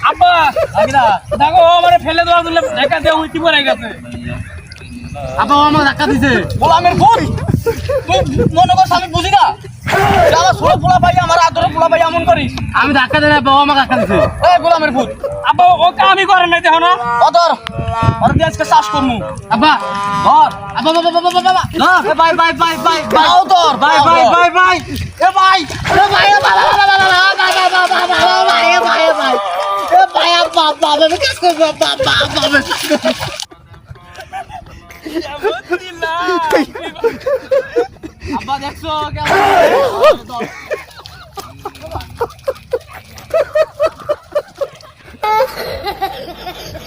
আব্বা দেখো আমার ফেলে দেওয়া দিলে দেখা দিয়ে উঠি পড়ে গেছে। আব্বা আমার ধাক্কা দিছে। গোলামের ভূত, তুই মনে করছ আমি বুঝি না? আমার ছোট পোলা ভাই, আমার আদরের পোলা ভাই এমন করিস? আমি ধাক্কা দেই না, বাবা আমাকে ধাক্কা দিছে। এই গোলামের ভূত, আব্বা ওকে আমি করে নাই দেখো না? অদর ওর দিয়ে আজকে চাষ করমু। আব্বা ধর আব্বা বাবা বাবা বাবা বাবা এ ভাই ভাই ভাই ভাই ভাই ধর ভাই ভাই ভাই ভাই এ ভাই এ ভাই এ বাবা বাবা বাবা বাবা বাবা ভাই এ ভাই এ ভাই এ ভাই আব্বা আব্বা আমি কাজ করব আব্বা আব্বা আব্বা আব্বা দেখছো কেমন Ha ha ha!